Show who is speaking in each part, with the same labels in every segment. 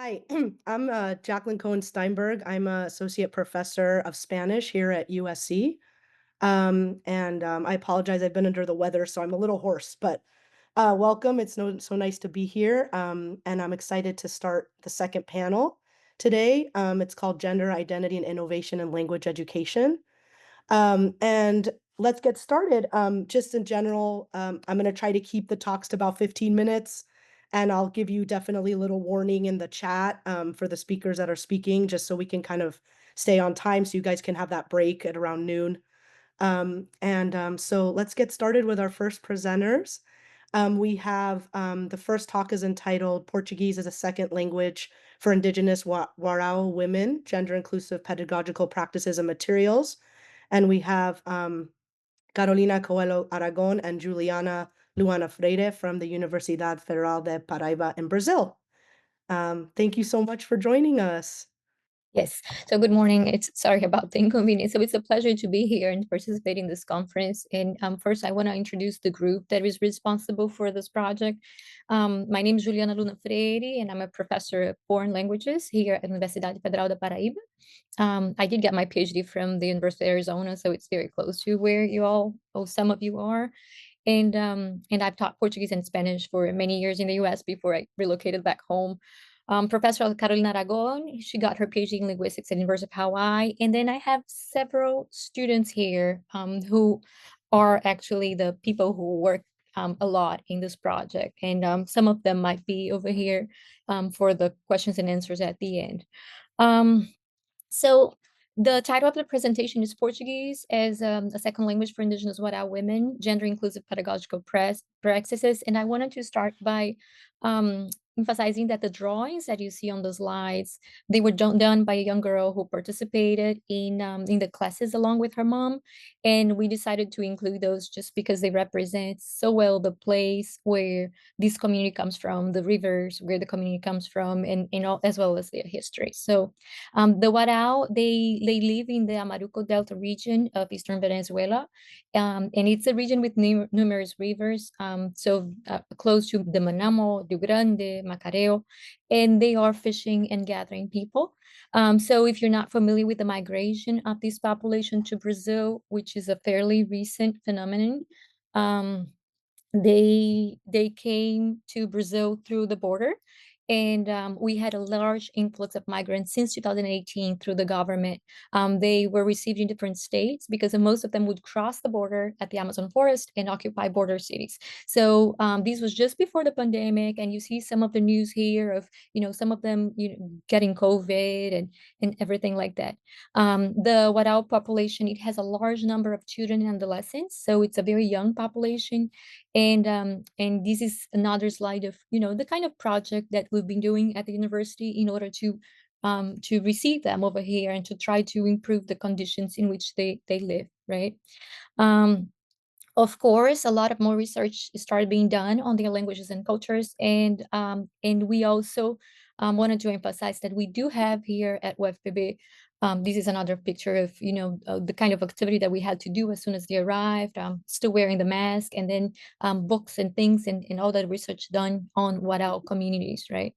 Speaker 1: Hi, I'm Jacqueline Cohen Steinberg. I'm an associate professor of Spanish here at USC. And I apologize, I've been under the weather, so I'm a little hoarse, but welcome. It's so nice to be here. And I'm excited to start the second panel today. It's called Gender Identity and Innovation in Language Education. And let's get started. Just in general, I'm going to try to keep the talks to about 15 minutes, and I'll give you definitely a little warning in the chat for the speakers that are speaking, just so we can kind of stay on time so you guys can have that break at around noon. So let's get started with our first presenters. We have the first talk is entitled Portuguese as a Second Language for Indigenous Warao Women, Gender Inclusive Pedagogical Practices and Materials. And we have Carolina Coelho Aragon and Juliana Luana Freire from the Universidade Federal de Paraíba in Brazil. Thank you so much for joining us.
Speaker 2: Yes. So good morning. It's sorry about the inconvenience. So it's a pleasure to be here and participate in this conference. And first, I want to introduce the group that is responsible for this project. My name is Juliana Luna Freire, and I'm a professor of foreign languages here at Universidade Federal da Paraíba. I did get my PhD from the University of Arizona, so it's very close to where you all, or some of you are. And I've taught Portuguese and Spanish for many years in the US before I relocated back home. Professor Carolina Aragon, she got her PhD in linguistics at University of Hawaii. And then I have several students here who are actually the people who work a lot in this project. And some of them might be over here for the questions and answers at the end. Um, so the title of the presentation is Portuguese as a second language for Indigenous Warao women, gender inclusive pedagogical practices. And I wanted to start by um, emphasizing that the drawings that you see on the slides, they were done by a young girl who participated in the classes along with her mom. And we decided to include those just because they represent so well the place where this community comes from, the rivers where the community comes from, and all, as well as their history. So the Warao, they live in the Amaruco Delta region of eastern Venezuela, and it's a region with numerous rivers, close to the Manamo, Rio Grande, Macareo, and they are fishing and gathering people. So if you're not familiar with the migration of this population to Brazil, which is a fairly recent phenomenon, um, they came to Brazil through the border, and we had a large influx of migrants since 2018 through the government. They were received in different states because most of them would cross the border at the Amazon forest and occupy border cities. So this was just before the pandemic, and you see some of the news here of some of them getting COVID and everything like that. The Warao population, it has a large number of children and adolescents, so it's a very young population. And this is another slide of the kind of project that we've been doing at the university in order to receive them over here and to try to improve the conditions in which they live, right? um, of course, a lot of more research started being done on their languages and cultures, and we also wanted to emphasize that we do have here at UFPB. This is another picture of the kind of activity that we had to do as soon as they arrived. Still wearing the mask, and then books and things and all that research done on what our communities, right?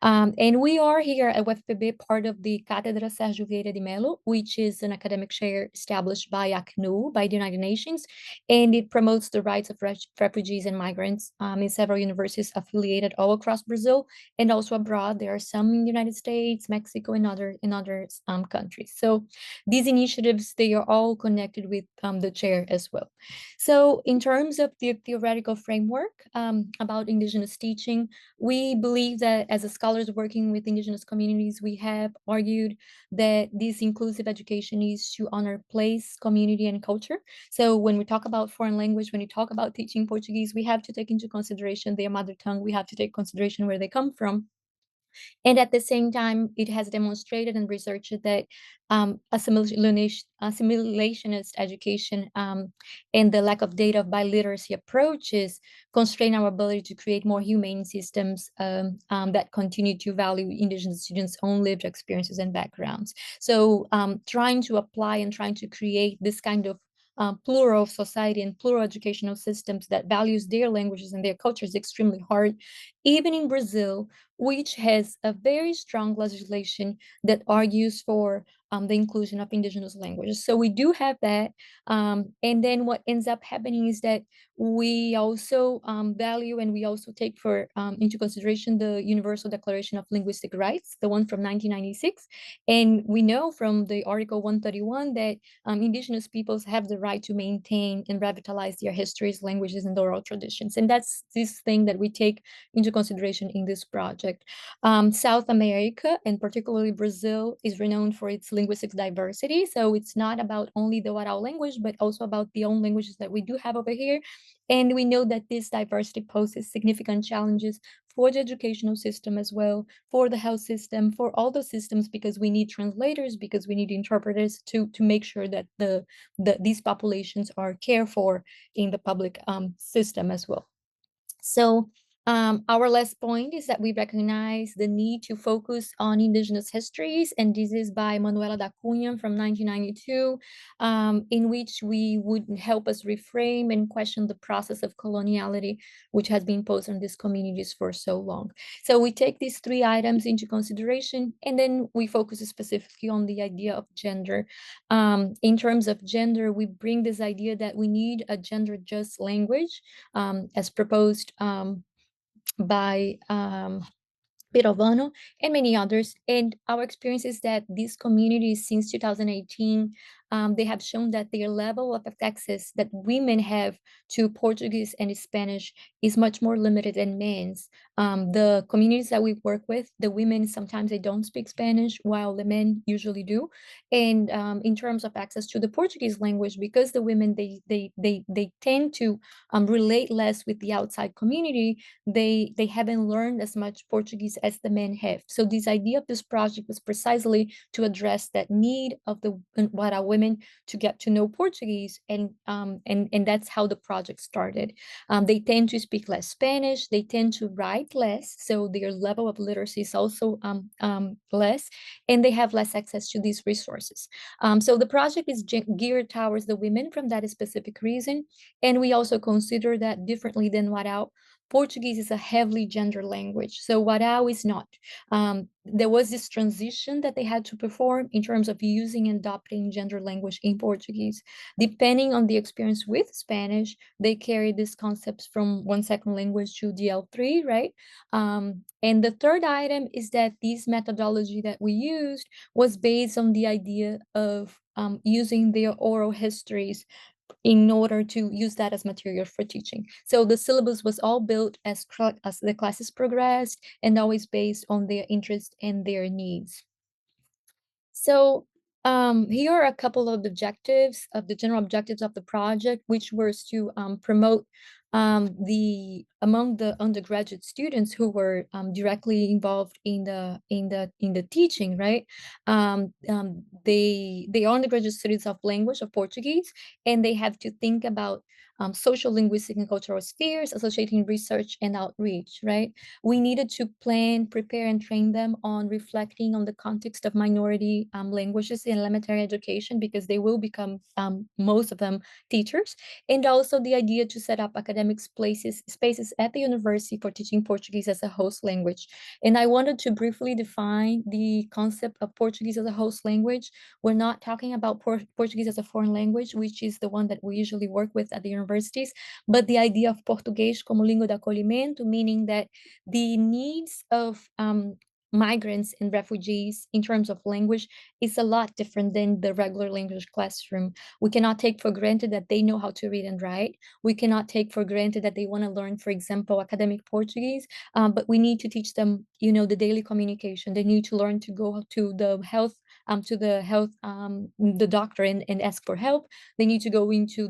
Speaker 2: And we are here at UFPB part of the Cátedra Sérgio Vieira de Melo, which is an academic chair established by ACNUR, by the United Nations, and it promotes the rights of refugees and migrants in several universities affiliated all across Brazil and also abroad. There are some in the United States, Mexico, and other countries. So these initiatives, they are all connected with the chair as well. So in terms of the theoretical framework about Indigenous teaching, we believe that as a scholars working with Indigenous communities, we have argued that this inclusive education is to honor place, community, and culture. So when we talk about foreign language, when we talk about teaching Portuguese, we have to take into consideration their mother tongue. We have to take consideration where they come from. And at the same time, it has demonstrated and researched that assimilationist education and the lack of data of biliteracy approaches constrain our ability to create more humane systems that continue to value Indigenous students' own lived experiences and backgrounds. So trying to apply and trying to create this kind of plural society and plural educational systems that values their languages and their cultures is extremely hard, even in Brazil, which has a very strong legislation that argues for the inclusion of indigenous languages. So we do have that. And then what ends up happening is that we also value and we also take for into consideration the Universal Declaration of Linguistic Rights, the one from 1996. And we know from the Article 131 that indigenous peoples have the right to maintain and revitalize their histories, languages, and oral traditions. And that's this thing that we take into consideration in this project. South America, and particularly Brazil, is renowned for its linguistic diversity. So it's not about only the Warao language, but also about the own languages that we do have over here. And we know that this diversity poses significant challenges for the educational system as well, for the health system, for all the systems, because we need translators, because we need interpreters to make sure that these populations are cared for in the public system as well. So our last point is that we recognize the need to focus on indigenous histories, and this is by Manuela da Cunha from 1992, in which we would help us reframe and question the process of coloniality, which has been imposed on these communities for so long. So we take these three items into consideration, and then we focus specifically on the idea of gender. In terms of gender, we bring this idea that we need a gender-just language, as proposed by Pirovano and many others. And our experience is that these communities since 2018, they have shown that their level of access that women have to Portuguese and Spanish is much more limited than men's. The communities that we work with, the women sometimes they don't speak Spanish, while the men usually do. And in terms of access to the Portuguese language, because the women they tend to relate less with the outside community, they haven't learned as much Portuguese as the men have. So this idea of this project was precisely to address that need of the Wara women to get to know Portuguese, and that's how the project started. They tend to speak less Spanish, they tend to write less, so their level of literacy is also less, and they have less access to these resources. So the project is geared towards the women from that specific reason, and we also consider that differently than Warao, Portuguese is a heavily gender language. So Warao is not. There was this transition that they had to perform in terms of using and adopting gender language in Portuguese. Depending on the experience with Spanish, they carry these concepts from one second language to DL3, right? And the third item is that this methodology that we used was based on the idea of using their oral histories in order to use that as material for teaching. So the syllabus was all built as the classes progressed and always based on their interest and their needs. So here are a couple of the objectives of the general objectives of the project, which was to promote among the undergraduate students who were directly involved in the teaching, right? They are undergraduate students of language of Portuguese, and they have to think about social, linguistic, and cultural spheres, associating research and outreach, right? We needed to plan, prepare, and train them on reflecting on the context of minority languages in elementary education, because they will become, most of them, teachers. And also the idea to set up academic spaces at the university for teaching Portuguese as a host language. And I wanted to briefly define the concept of Portuguese as a host language. We're not talking about Portuguese as a foreign language, which is the one that we usually work with at the universities, but the idea of Português como língua de acolhimento, meaning that the needs of migrants and refugees in terms of language is a lot different than the regular language classroom. We cannot take for granted that they know how to read and write. We cannot take for granted that they want to learn, for example, academic Portuguese, but we need to teach them, the daily communication. They need to learn to go to the health, the doctor and ask for help. They need to go into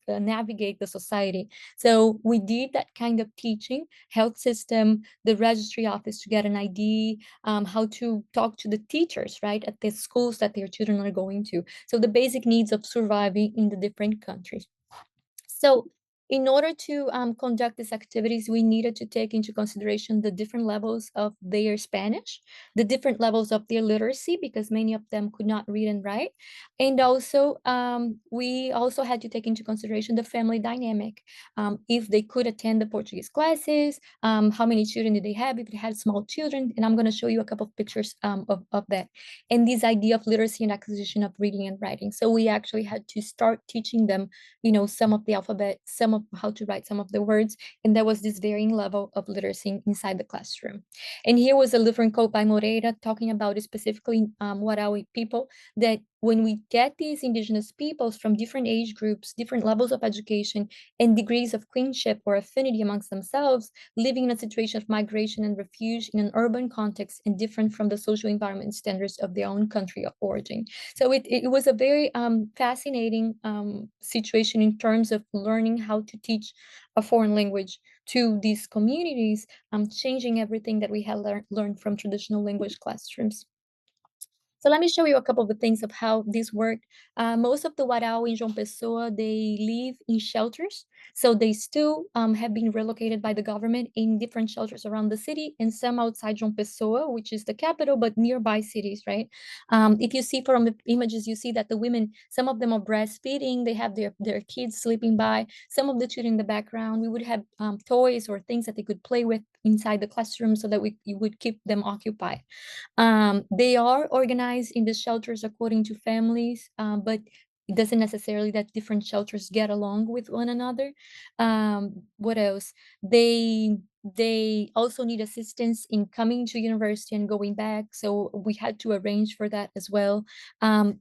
Speaker 2: navigate the society. So we did that kind of teaching, health system, the registry office to get an ID, how to talk to the teachers, right, at the schools that their children are going to. So the basic needs of surviving in the different countries. So In order to conduct these activities, we needed to take into consideration the different levels of their Spanish, the different levels of their literacy, because many of them could not read and write. And also, we also had to take into consideration the family dynamic. If they could attend the Portuguese classes, how many children did they have, if they had small children. And I'm going to show you a couple of pictures of that. And this idea of literacy and acquisition of reading and writing. So we actually had to start teaching them, some of the alphabet, some of how to write some of the words. And there was this varying level of literacy inside the classroom. And here was a different quote by Moreira talking about specifically Warao people, that when we get these indigenous peoples from different age groups, different levels of education, and degrees of kinship or affinity amongst themselves, living in a situation of migration and refuge in an urban context and different from the social environment standards of their own country of origin. So it was a very fascinating situation in terms of learning how to teach a foreign language to these communities, changing everything that we had learned from traditional language classrooms. So let me show you a couple of the things of how this worked. Most of the Warao in João Pessoa, they live in shelters. So they still have been relocated by the government in different shelters around the city, and some outside João Pessoa, which is the capital, but nearby cities, right? If you see from the images, you see that the women, some of them are breastfeeding, they have their kids sleeping by, some of the children in the background. We would have toys or things that they could play with inside the classroom so that you would keep them occupied. They are organized in the shelters according to families, but it doesn't necessarily that different shelters get along with one another. What else? They also need assistance in coming to university and going back, so we had to arrange for that as well.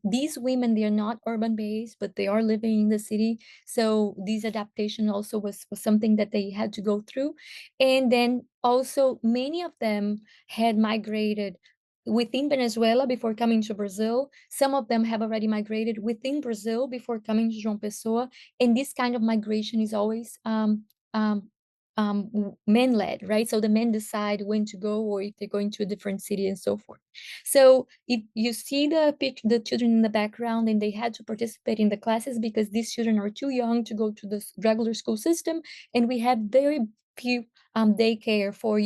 Speaker 2: These women, they are not urban based, but they are living in the city, so this adaptation also was something that they had to go through. And then also many of them had migrated within Venezuela before coming to Brazil. Some of them have already migrated within Brazil before coming to João Pessoa. And this kind of migration is always men-led, right? So the men decide when to go or if they're going to a different city and so forth. So if you see the children in the background, and they had to participate in the classes because these children are too young to go to the regular school system, and we have very few daycare for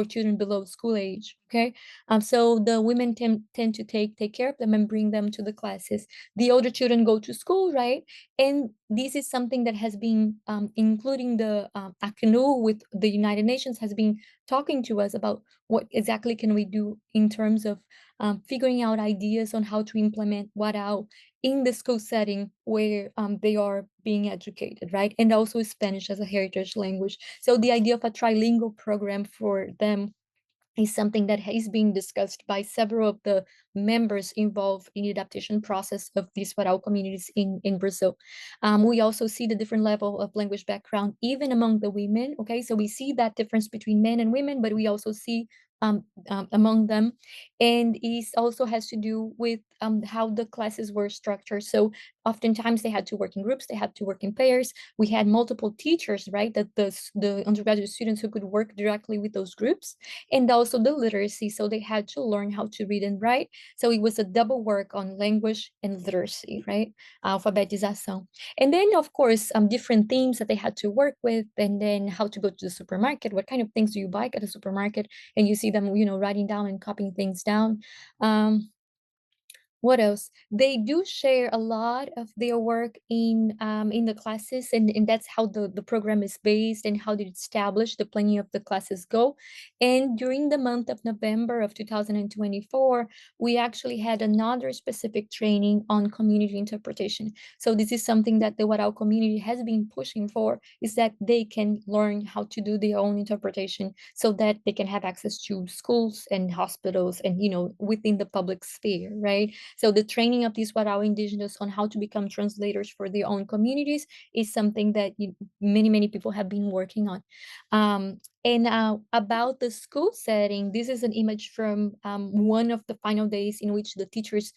Speaker 2: children below school age. Okay, so the women tend to take care of them and bring them to the classes. The older children go to school, right? And this is something that has been, including the ACNU with the United Nations, has been talking to us about what exactly can we do in terms of figuring out ideas on how to implement Warao in the school setting where they are being educated, right? And also Spanish as a heritage language. So the idea of a trilingual program for them is something that is being discussed by several of the members involved in the adaptation process of these Warao communities in Brazil. We also see the different level of language background even among the women, okay? So we see that difference between men and women, but we also see among them. And it also has to do with how the classes were structured. So oftentimes they had to work in groups, they had to work in pairs. We had multiple teachers, right? That the undergraduate students who could work directly with those groups, and also the literacy. So they had to learn how to read and write. So it was a double work on language and literacy, right? Alfabetização. And then, of course, different themes that they had to work with, and then how to go to the supermarket. What kind of things do you buy at a supermarket? And you see them, writing down and copying things down. Um, what else? They do share a lot of their work in the classes, and that's how the program is based and how they establish the planning of the classes go. And during the month of November of 2024, we actually had another specific training on community interpretation. So this is something that the Warao community has been pushing for, is that they can learn how to do their own interpretation so that they can have access to schools and hospitals and, within the public sphere, right? So the training of these Warao indigenous on how to become translators for their own communities is something that many, many people have been working on. And about the school setting, this is an image from one of the final days in which the teachers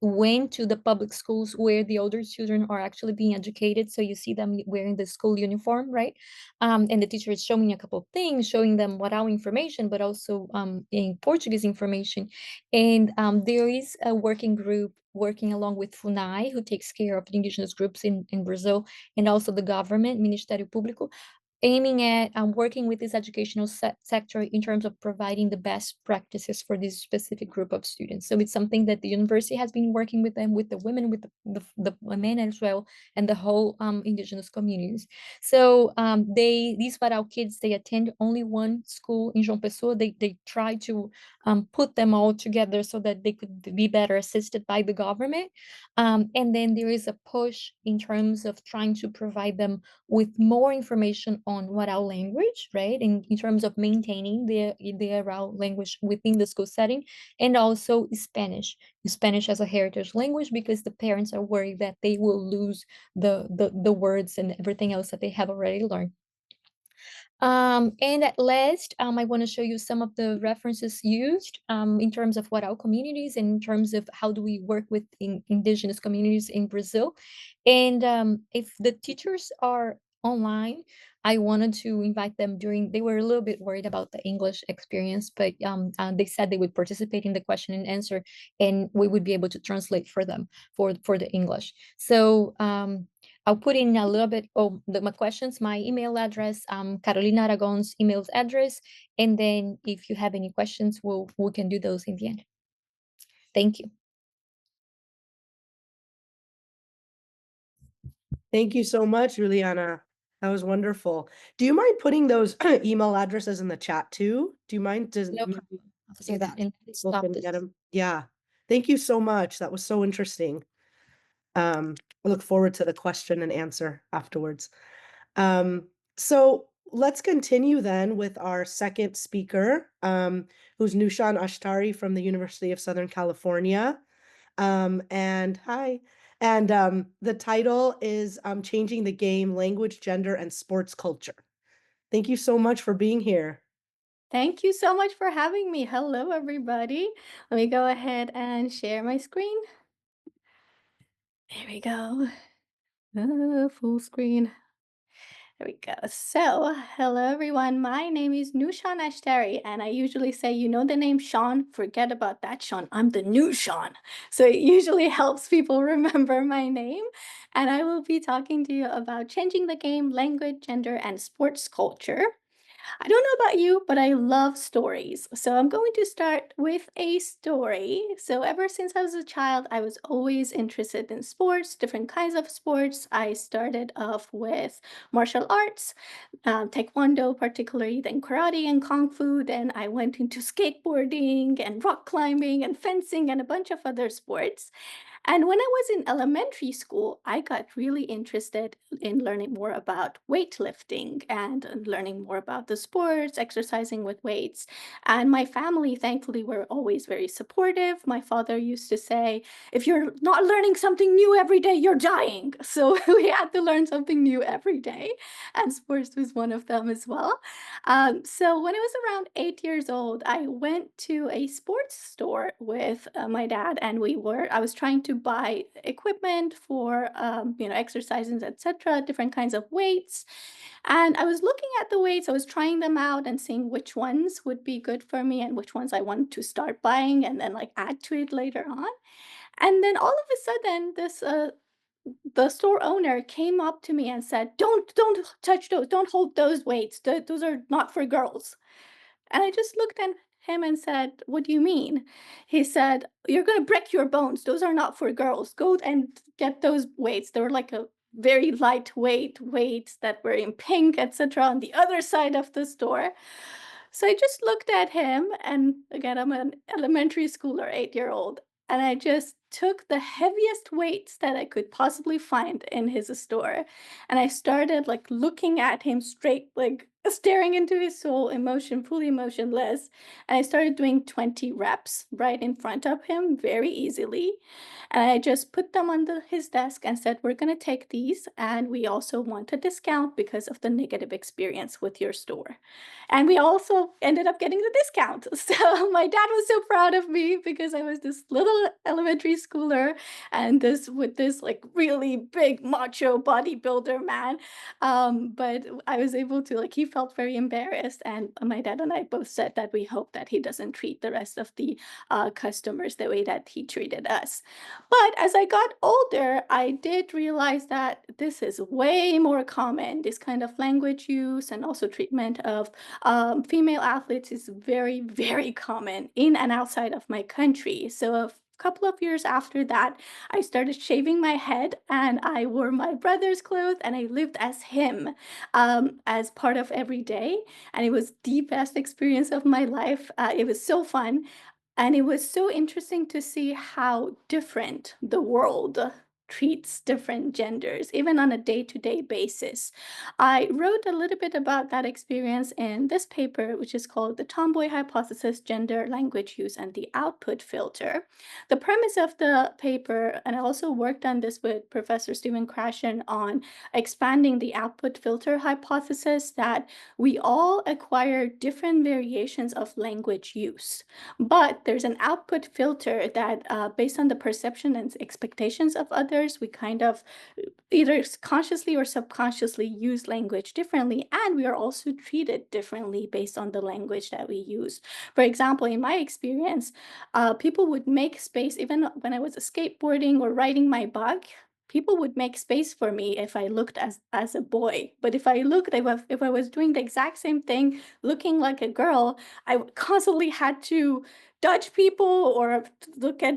Speaker 2: went to the public schools where the older children are actually being educated. So you see them wearing the school uniform, right? And the teacher is showing a couple of things, showing them Warao information, but also in Portuguese information. And there is a working group working along with FUNAI, who takes care of the indigenous groups in Brazil, and also the government, Ministério Público, aiming at working with this educational sector in terms of providing the best practices for this specific group of students. So it's something that the university has been working with them, with the women, with the men as well, and the whole indigenous communities. So these Warao kids, they attend only one school in João Pessoa. They try to put them all together so that they could be better assisted by the government. And then there is a push in terms of trying to provide them with more information on Warao language, right? In terms of maintaining the Warao language within the school setting, and also Spanish as a heritage language, because the parents are worried that they will lose the words and everything else that they have already learned. And at last, I want to show you some of the references used in terms of what our communities and in terms of how do we work with indigenous communities in Brazil. And if the teachers are online, I wanted to invite them during, they were a little bit worried about the English experience, but they said they would participate in the question and answer, and we would be able to translate for them for the English. So I'll put in a little bit of my questions, my email address, Carolina Aragon's email address, and then if you have any questions, we can do those in the end. Thank you.
Speaker 1: Thank you so much, Juliana. That was wonderful. Do you mind putting those email addresses in the chat too? Do you mind? Does
Speaker 2: No
Speaker 1: maybe
Speaker 2: problem. I'll say that and
Speaker 1: people
Speaker 2: stop
Speaker 1: can get
Speaker 2: this.
Speaker 1: them? Yeah. Thank you so much. That was so interesting. I look forward to the question and answer afterwards. So let's continue then with our second speaker, who's Nushan Ashtari from the University of Southern California. And hi. And the title is Changing the Game, Language, Gender, and Sports Culture. Thank you so much for being here.
Speaker 3: Thank you so much for having me. Hello, everybody. Let me go ahead and share my screen. There we go. Full screen. There we go. So, hello, everyone. My name is Nushan Ashtari, and I usually say, you know the name Sean? Forget about that, Sean. I'm the new Sean. So, it usually helps people remember my name. And I will be talking to you about changing the game, language, gender, and sports culture. I don't know about you, but I love stories. So I'm going to start with a story. So ever since I was a child, I was always interested in sports, different kinds of sports. I started off with martial arts, taekwondo particularly, then karate and kung fu. Then I went into skateboarding and rock climbing and fencing and a bunch of other sports. And when I was in elementary school, I got really interested in learning more about weightlifting and learning more about the sports, exercising with weights. And my family, thankfully, were always very supportive. My father used to say, if you're not learning something new every day, you're dying. So we had to learn something new every day. And sports was one of them as well. So when I was around 8 years old, I went to a sports store with my dad, and I was trying to buy equipment for, exercises, etc., different kinds of weights. And I was looking at the weights, I was trying them out and seeing which ones would be good for me and which ones I wanted to start buying and then like add to it later on. And then all of a sudden, the store owner came up to me and said, "Don't touch those. Don't hold those weights. Those are not for girls." And I just looked at him and said, "What do you mean?" He said, "You're gonna break your bones. Those are not for girls. Go and get those weights." They were like a very lightweight weights that were in pink, etc., on the other side of the store. So I just looked at him, and again, I'm an elementary schooler, 8-year-old, and I just took the heaviest weights that I could possibly find in his store, and I started like looking at him straight, like staring into his soul, fully emotionless. And I started doing 20 reps right in front of him very easily. And I just put them on his desk and said, "We're going to take these. And we also want a discount because of the negative experience with your store." And we also ended up getting the discount. So my dad was so proud of me because I was this little elementary schooler and this with this like really big macho bodybuilder man. But I was able to, like, he felt very embarrassed, and my dad and I both said that we hope that he doesn't treat the rest of the customers the way that he treated us. But as I got older, I did realize that this is way more common. This kind of language use and also treatment of female athletes is very, very common in and outside of my country. So a couple of years after that, I started shaving my head and I wore my brother's clothes and I lived as him as part of every day. And it was the best experience of my life. It was so fun. And it was so interesting to see how different the world treats different genders, even on a day-to-day basis. I wrote a little bit about that experience in this paper, which is called The Tomboy Hypothesis, Gender, Language Use, and the Output Filter. The premise of the paper, and I also worked on this with Professor Stephen Krashen on expanding the output filter hypothesis, that we all acquire different variations of language use. But there's an output filter that, based on the perception and expectations of others, we kind of either consciously or subconsciously use language differently, and we are also treated differently based on the language that we use. For example, in my experience, people would make space, even when I was skateboarding or riding my bike. People would make space for me if I looked as a boy. But if I was doing the exact same thing, looking like a girl, constantly had to dodge people or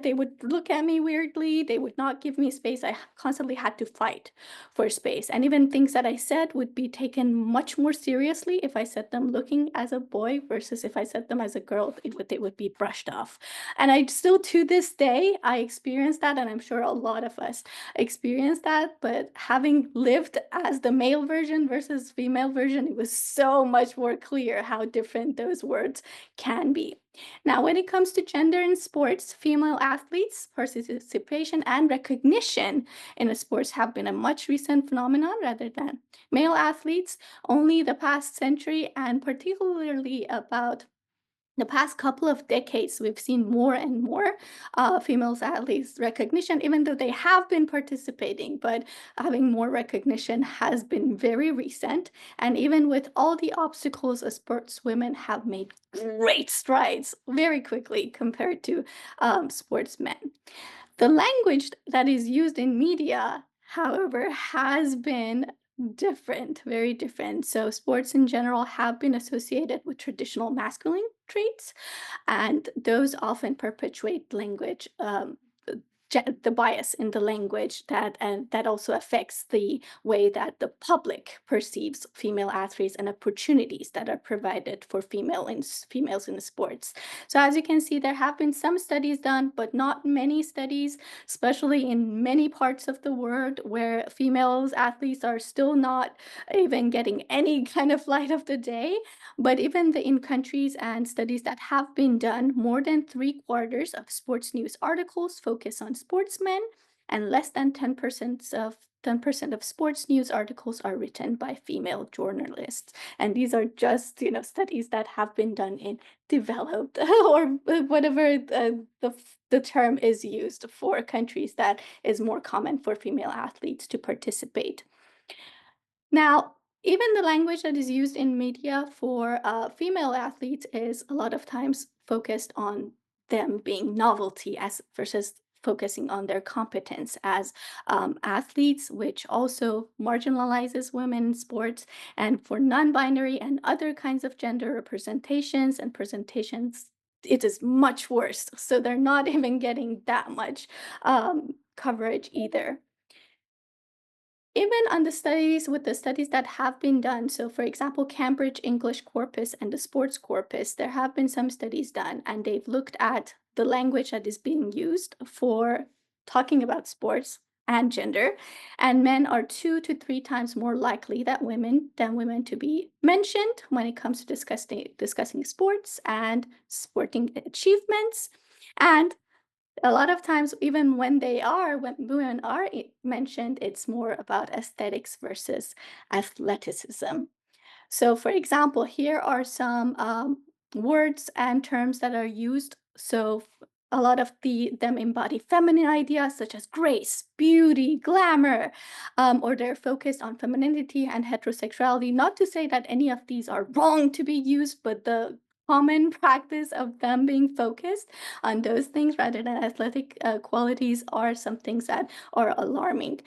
Speaker 3: they would look at me weirdly. They would not give me space. I constantly had to fight for space. And even things that I said would be taken much more seriously if I said them looking as a boy versus if I said them as a girl, they would be brushed off. And I still, to this day, I experience that, and I'm sure a lot of us experience that. But having lived as the male version versus female version, it was so much more clear how different those words can be. Now, when it comes to gender in sports, female athletes' participation and recognition in the sports have been a much recent phenomenon rather than male athletes. Only the past century, and particularly about the past couple of decades, we've seen more and more females athletes recognition, even though they have been participating, but having more recognition has been very recent. And even with all the obstacles, sportswomen have made great strides very quickly compared to sportsmen. The language that is used in media, however, has been different, very different. So, sports in general have been associated with traditional masculine traits, and those often perpetuate language. The bias in the language that also affects the way that the public perceives female athletes and opportunities that are provided for females in sports. So as you can see, there have been some studies done, but not many studies, especially in many parts of the world where females athletes are still not even getting any kind of light of the day. But even in countries and studies that have been done, more than three-quarters of sports news articles focus on sportsmen, and less than 10% of sports news articles are written by female journalists. And these are just, studies that have been done in developed or whatever the term is used for countries that is more common for female athletes to participate. Now, even the language that is used in media for female athletes is a lot of times focused on them being novelty as versus focusing on their competence as athletes, which also marginalizes women in sports. And for non-binary and other kinds of gender representations and presentations, it is much worse. So they're not even getting that much coverage either. Even on the studies that have been done, so for example, Cambridge English Corpus and the Sports Corpus, there have been some studies done, and they've looked at the language that is being used for talking about sports and gender, and men are 2 to 3 times more likely than women to be mentioned when it comes to discussing sports and sporting achievements. And a lot of times, even when women are mentioned, it's more about aesthetics versus athleticism. So, for example, here are some words and terms that are used. So, a lot of them embody feminine ideas such as grace, beauty, glamour, or they're focused on femininity and heterosexuality. Not to say that any of these are wrong to be used, but the common practice of them being focused on those things rather than athletic qualities are some things that are alarming.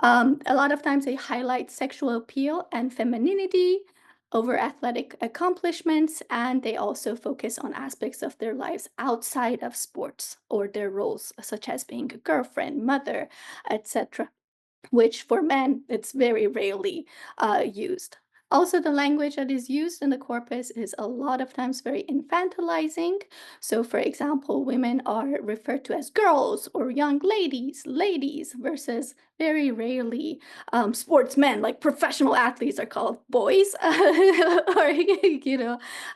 Speaker 3: A lot of times they highlight sexual appeal and femininity over athletic accomplishments, and they also focus on aspects of their lives outside of sports or their roles, such as being a girlfriend, mother, etc., which for men, it's very rarely used. Also, the language that is used in the corpus is a lot of times very infantilizing. So, for example, women are referred to as girls or young ladies, versus very rarely sportsmen, like professional athletes, are called boys, or,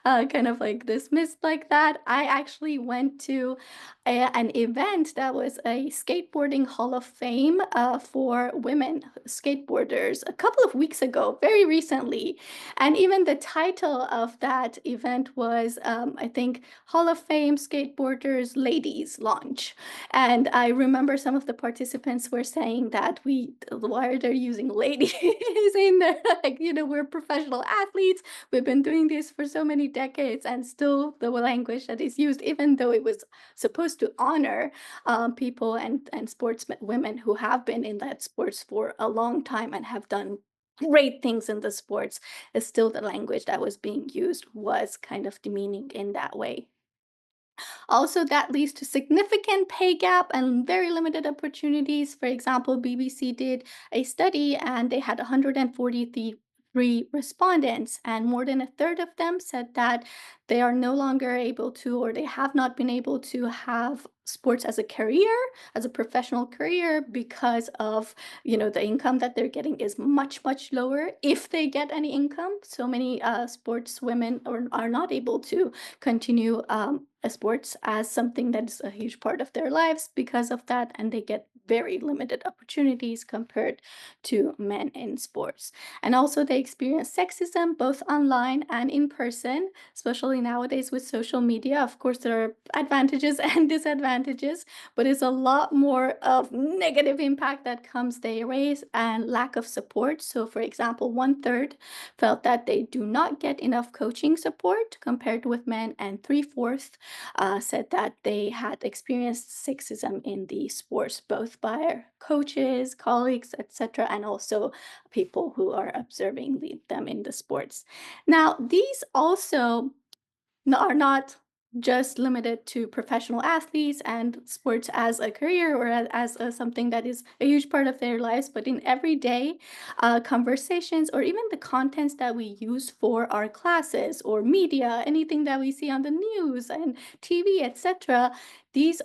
Speaker 3: kind of like dismissed like that. I actually went to an event that was a skateboarding Hall of Fame for women skateboarders a couple of weeks ago, very recently. And even the title of that event was, I think, Hall of Fame Skateboarders Ladies Launch. And I remember some of the participants were saying that why are they using ladies in there? Like, we're professional athletes. We've been doing this for so many decades, and still the language that is used, even though it was supposed to honor people and sportsmen, women who have been in that sports for a long time and have done great things in the sports, is still the language that was being used was kind of demeaning in that way. Also, that leads to significant pay gap and very limited opportunities. For example, BBC did a study and they had 143 respondents, and more than a third of them said that they are no longer able to, or they have not been able to have sports as a career, as a professional career, because of the income that they're getting is much lower, if they get any income. So many sports women are not able to continue sports as something that is a huge part of their lives because of that, and they get very limited opportunities compared to men in sports. And also, they experience sexism both online and in person, especially nowadays with social media. Of course, there are advantages and disadvantages, but it's a lot more of negative impact that comes their ways and lack of support. So, for example, 1/3 felt that they do not get enough coaching support compared with men, and 3/4 said that they had experienced sexism in the sports, both by coaches, colleagues, etc., and also people who are observing them in the sports. Now, these also are not just limited to professional athletes and sports as a career or something that is a huge part of their lives, but in everyday conversations, or even the contents that we use for our classes or media, anything that we see on the news and TV, etc. These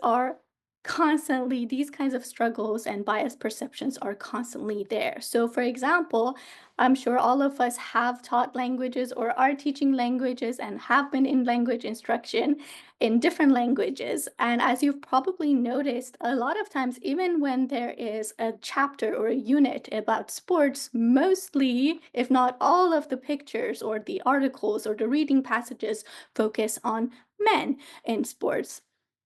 Speaker 3: kinds of struggles and biased perceptions are constantly there. So, for example, I'm sure all of us have taught languages or are teaching languages and have been in language instruction in different languages. And as you've probably noticed, a lot of times, even when there is a chapter or a unit about sports, mostly, if not all of the pictures or the articles or the reading passages focus on men in sports.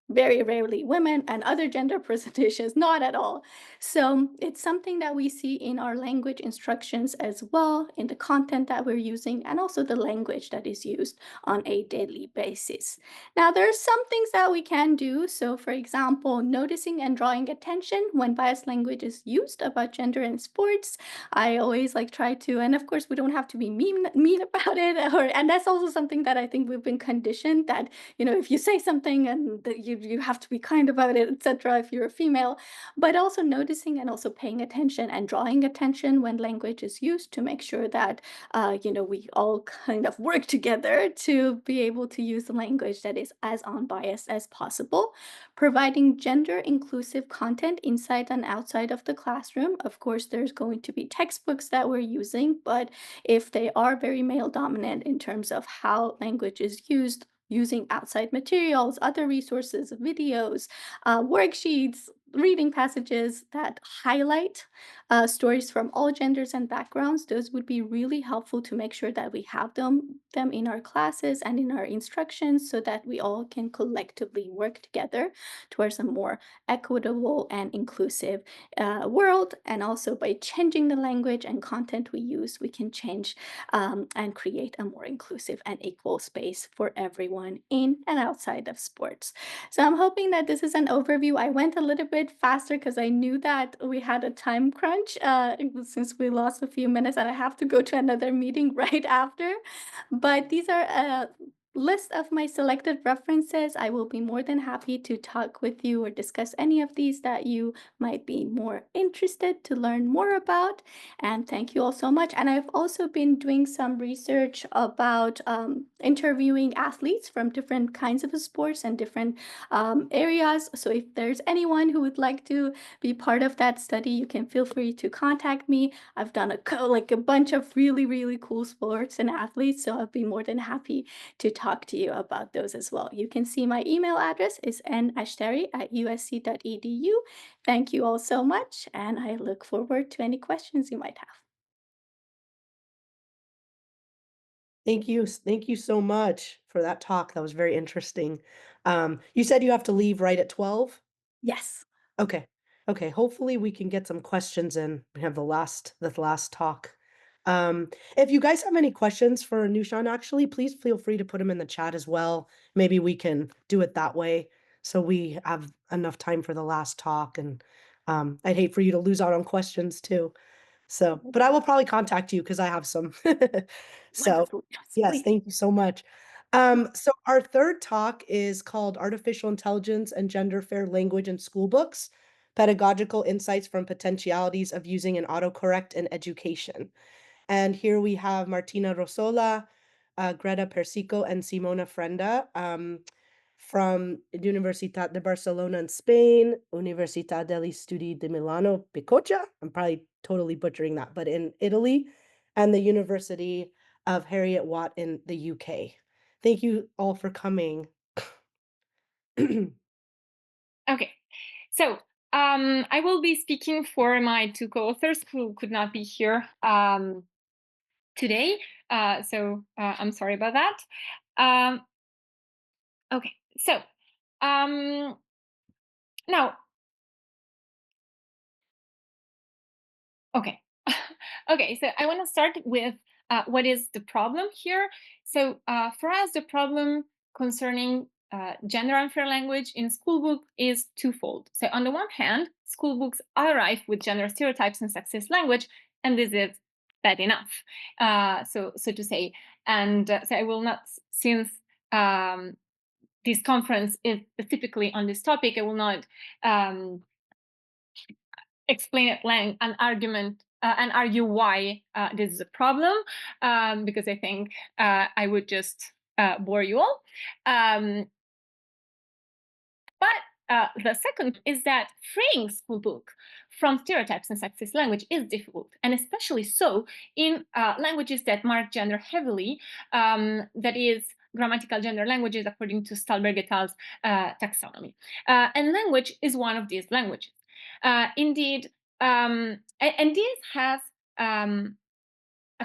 Speaker 3: Very rarely women, and other gender presentations, not at all. So it's something that we see in our language instructions as well, in the content that we're using, and also the language that is used on a daily basis. Now, there are some things that we can do. So, for example, noticing and drawing attention when biased language is used about gender in sports. I always try to, and of course, we don't have to be mean about it, and that's also something that I think we've been conditioned that if you say something and you have to be kind about it, etc. if you're a female, but also noticing and also paying attention and drawing attention when language is used to make sure that we all kind of work together to be able to use the language that is as unbiased as possible. Providing gender inclusive content inside and outside of the classroom. Of course, there's going to be textbooks that we're using, but if they are very male dominant in terms of how language is used, using outside materials, other resources, videos, worksheets, reading passages that highlight stories from all genders and backgrounds, those would be really helpful to make sure that we have them in our classes and in our instructions so that we all can collectively work together towards a more equitable and inclusive world. And also by changing the language and content we use, we can change and create a more inclusive and equal space for everyone in and outside of sports. So I'm hoping that this is an overview. I went a little bit faster because I knew that we had a time crunch since we lost a few minutes and I have to go to another meeting right after. But these are a list of my selected references. I will be more than happy to talk with you or discuss any of these that you might be more interested to learn more about. And thank you all so much. And I've also been doing some research about interviewing athletes from different kinds of sports and different areas. So if there's anyone who would like to be part of that study, you can feel free to contact me. I've done like a bunch of really, really cool sports and athletes. So I'll be more than happy to talk to you about those as well. You can see my email address is nashtari@usc.edu. Thank you all so much, and I look forward to any questions you might have.
Speaker 1: Thank you so much for that talk. That was very interesting. You said you have to leave right at 12?
Speaker 3: Yes.
Speaker 1: Okay. Okay, hopefully we can get some questions in. We have the last talk. If you guys have any questions for Nushan, actually, please feel free to put them in the chat as well. Maybe we can do it that way so we have enough time for the last talk. And I'd hate for you to lose out on questions too. So, but I will probably contact you because I have some. So,
Speaker 3: Wonderful. Yes,
Speaker 1: yes,
Speaker 3: please.
Speaker 1: thank you so much. So our third talk is called Artificial Intelligence and Gender Fair Language in School Books, Pedagogical Insights from Potentialities of Using an Autocorrect in Education. And here we have Martina Rosola, Greta Persico, and Simona Frenda from Universitat de Barcelona in Spain, Università degli Studi di Milano Bicocca, I'm probably totally butchering that, but in Italy, and the University of Harriet Watt in the UK. Thank you all for coming.
Speaker 4: Okay, so I will be speaking for my two co-authors who could not be here today. I'm sorry about that. Okay, so now, okay, okay. So I want to start with what is the problem here. So for us, the problem concerning gender unfair language in school book is twofold. So on the one hand, school books are rife with gender stereotypes and sexist language, and this is bad enough, so to say. And so I will not, since this conference is specifically on this topic, I will not explain at length an argument and argue why this is a problem, because I think I would just bore you all. But the second is that freeing school book from stereotypes and sexist language is difficult, and especially so in languages that mark gender heavily, that is, grammatical gender languages according to Stalberg et al.'s taxonomy. And language is one of these languages. Indeed, and this has a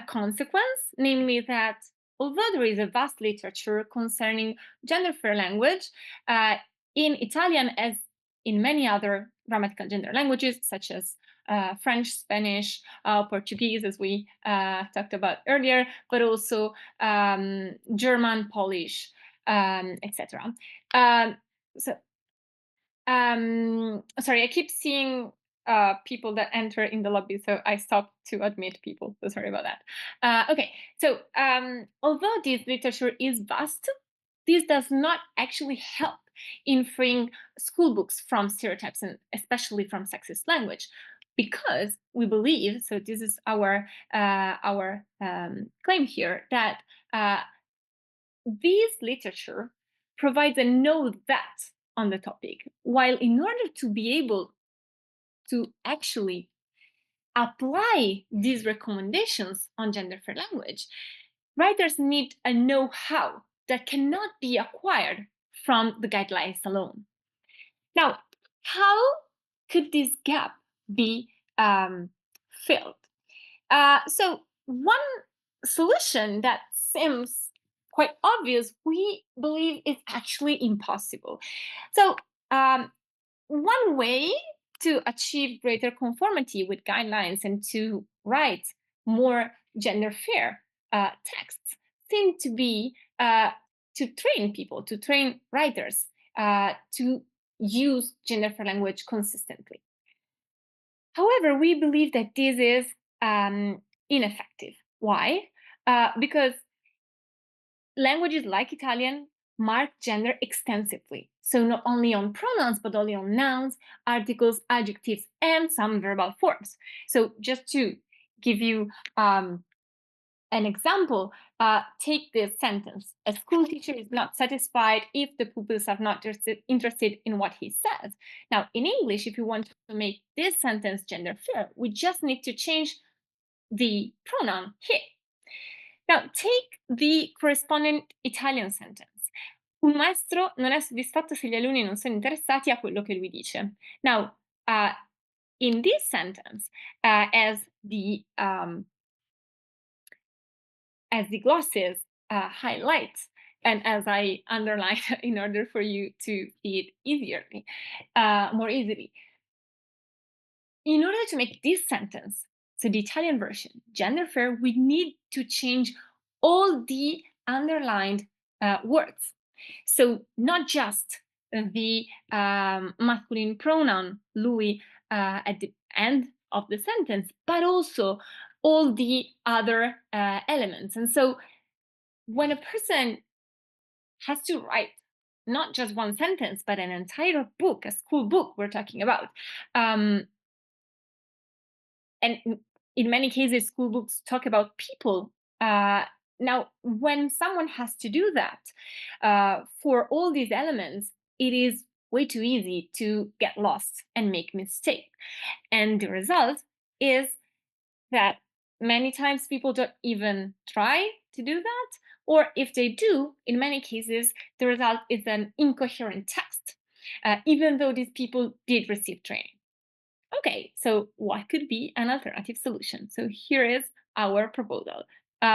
Speaker 4: consequence, namely that although there is a vast literature concerning gender fair language, in Italian, as in many other grammatical gender languages, such as French, Spanish, Portuguese, as we talked about earlier, but also German, Polish, etc. Sorry, I keep seeing people that enter in the lobby, so I stopped to admit people. So sorry about that. Okay, so although this literature is vast, this does not actually help in freeing school books from stereotypes, and especially from sexist language, because we believe, so this is our claim here, that this literature provides a know that on the topic, while in order to be able to actually apply these recommendations on gender fair language, writers need a know-how that cannot be acquired from the guidelines alone. Now, how could this gap be filled? So one solution that seems quite obvious, we believe is actually impossible. So one way to achieve greater conformity with guidelines and to write more gender fair texts seem to be to train people, to train writers to use gender fair language consistently. However, we believe that this is ineffective. Why? Because languages like Italian mark gender extensively. So not only on pronouns, but only on nouns, articles, adjectives, and some verbal forms. So just to give you an example, take this sentence. A school teacher is not satisfied if the pupils are not interested in what he says. Now, in English, if you want to make this sentence gender fair, we just need to change the pronoun he. Now, take the corresponding Italian sentence. Un maestro non è soddisfatto se gli alunni non sono interessati a quello che lui dice. Now, in this sentence, as the glosses highlight, and as I underline in order for you to see it more easily, in order to make this sentence, so the Italian version, gender fair, we need to change all the underlined words. So not just the masculine pronoun lui at the end of the sentence, but also all the other elements. And so when a person has to write not just one sentence, but an entire book, a school book we're talking about, and in many cases, school books talk about people. Now, when someone has to do that for all these elements, it is way too easy to get lost and make mistakes. And the result is that many times people don't even try to do that. Or if they do, in many cases, the result is an incoherent text, even though these people did receive training. Okay, so what could be an alternative solution? So here is our proposal.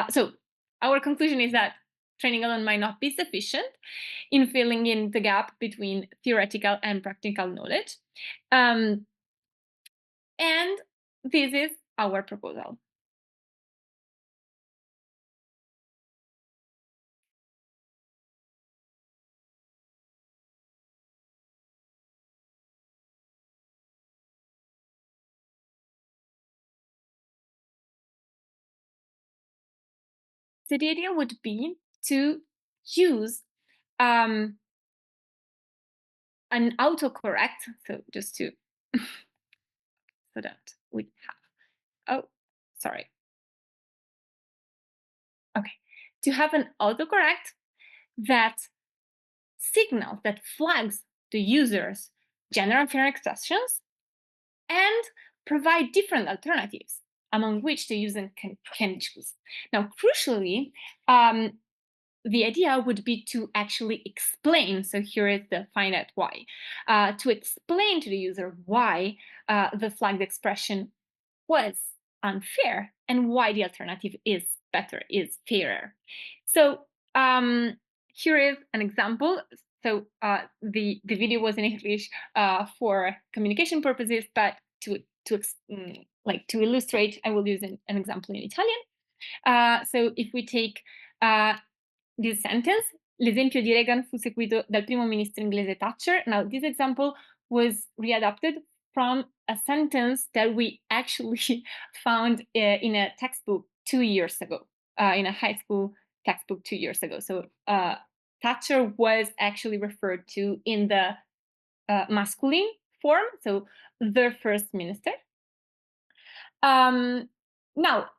Speaker 4: So our conclusion is that training alone might not be sufficient in filling in the gap between theoretical and practical knowledge. And this is our proposal. So the idea would be to use an autocorrect, so just to so that we have, oh, sorry. Okay, to have an autocorrect that signals, that flags the user's gender unfair expressions and provide different alternatives among which the user can choose. Now, crucially, the idea would be to actually explain, so here is the find out why, to explain to the user why the flagged expression was unfair and why the alternative is better, is fairer. So here is an example. So the video was in English for communication purposes, but to illustrate, I will use an example in Italian. So if we take this sentence, l'esempio di Reagan fu seguito dal primo ministro inglese Thatcher. Now, this example was readapted from a sentence that we actually found in a textbook 2 years ago, in a high school textbook 2 years ago. So Thatcher was actually referred to in the masculine form, so the first minister. Now,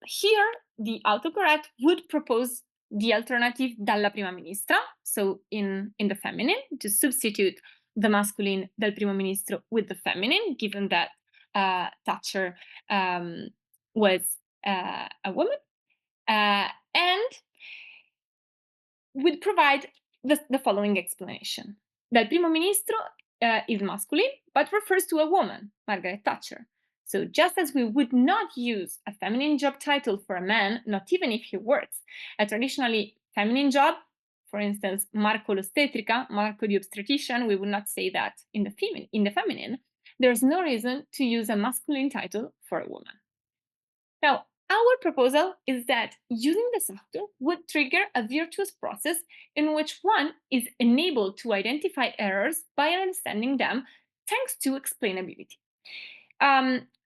Speaker 4: here the autocorrect would propose the alternative dalla prima ministra, so in the feminine, to substitute the masculine del primo ministro with the feminine, given that Thatcher was a woman, and would provide the following explanation. Dal primo ministro is masculine, but refers to a woman, Margaret Thatcher. So just as we would not use a feminine job title for a man, not even if he works a traditionally feminine job, for instance, Marco l'ostetrica, Marco the obstetrician, we would not say that in the feminine. There's no reason to use a masculine title for a woman. Now, our proposal is that using the software would trigger a virtuous process in which one is enabled to identify errors by understanding them thanks to explainability.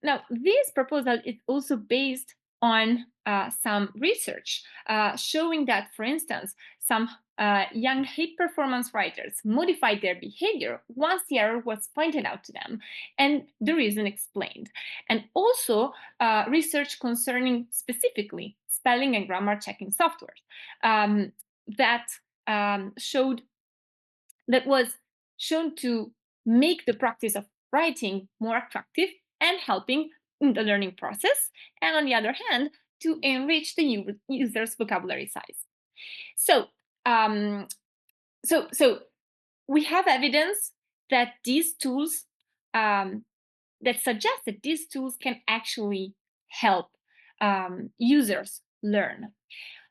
Speaker 4: Now, this proposal is also based on some research showing that, for instance, some young high performance writers modified their behavior once the error was pointed out to them and the reason explained. And also research concerning specifically spelling and grammar checking software that was shown to make the practice of writing more attractive and helping in the learning process, and on the other hand, to enrich the user's vocabulary size. So, so we have evidence that these tools that suggest that these tools can actually help users learn,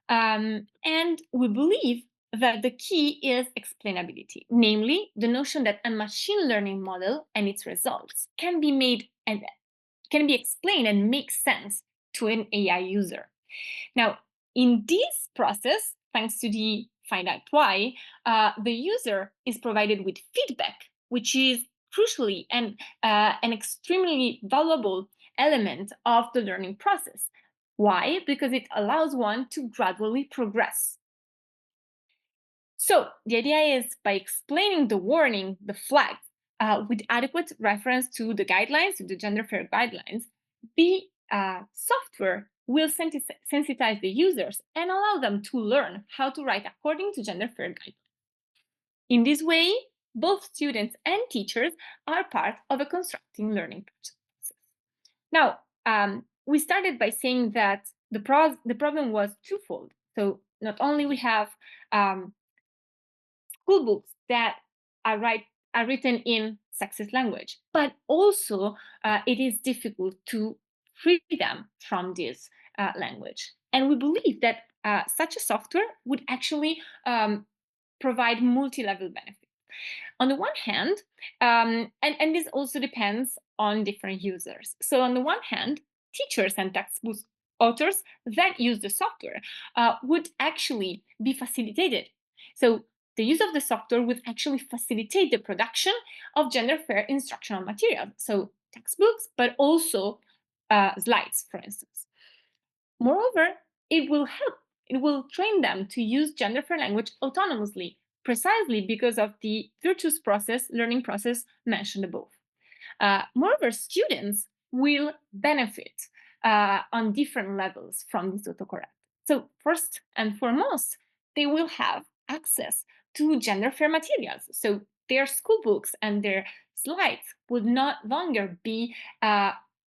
Speaker 4: and we believe that the key is explainability, namely the notion that a machine learning model and its results can be made and can be explained and make sense to an AI user. Now, in this process, thanks to the finite Y, the user is provided with feedback, which is crucially and an extremely valuable element of the learning process. Why? Because it allows one to gradually progress. So the idea is, by explaining the warning, the flag, with adequate reference to the guidelines, to the gender fair guidelines, the software will sensitize the users and allow them to learn how to write according to gender fair guidelines. In this way, both students and teachers are part of a constructing learning process. Now, we started by saying that the problem was twofold. So not only we have school books that are written in sexist language, but also it is difficult to free them from this language. And we believe that such a software would actually provide multi-level benefits. On the one hand, and this also depends on different users. So on the one hand, teachers and textbook authors that use the software would actually be facilitated. So the use of the software would actually facilitate the production of gender fair instructional material, so textbooks, but also slides, for instance. Moreover, it will train them to use gender fair language autonomously, precisely because of the virtuous learning process mentioned above. Moreover, students will benefit on different levels from this autocorrect. So first and foremost, they will have access to gender fair materials. So their school books and their slides would not longer be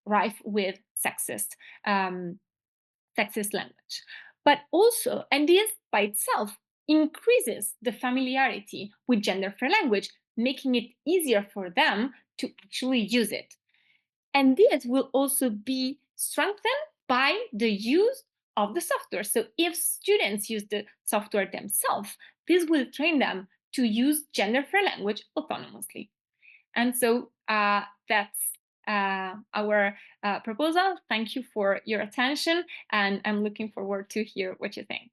Speaker 4: rife with sexist language. But also, and this by itself increases the familiarity with gender fair language, making it easier for them to actually use it. And this will also be strengthened by the use of the software. So if students use the software themselves, this will train them to use gender fair language autonomously. And so that's our proposal. Thank you for your attention, and I'm looking forward to hear what you think.